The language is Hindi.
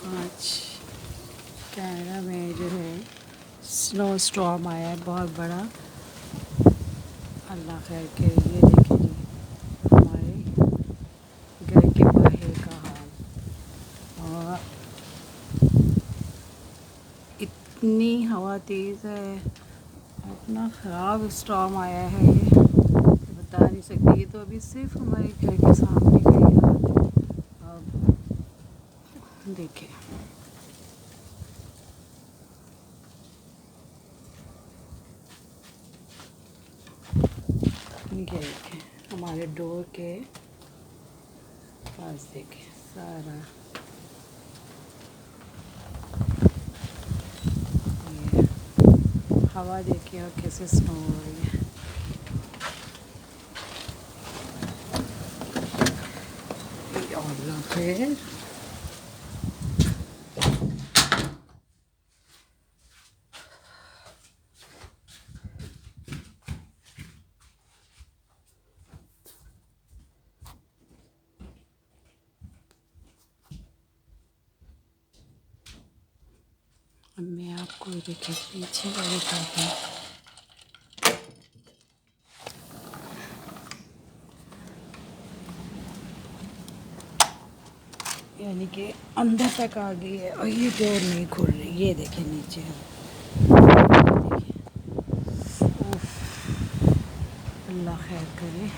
आज कनाडा में जो है स्नो स्टॉर्म आया है बहुत बड़ा। अल्लाह खैर के। ये देखिए जी हमारे घर के बाहर का हाल, और इतनी हवा तेज़ है, इतना ख़राब स्टॉर्म आया है ये बता नहीं सकती। ये तो अभी सिर्फ हमारे घर के सामने का ही हाल है। अब देखिए देखिए हमारे डोर के पास देखिए सारा ये हवा देखिए और कैसे स्नो हो रही है। और फिर अब मैं आपको देखिए पीछे का दिखाती हूँ। यानी कि अंदर तक आ गई है और ये डोर नहीं खुल रही। ये देखिए नीचे है, देखिए। अल्लाह खैर करे।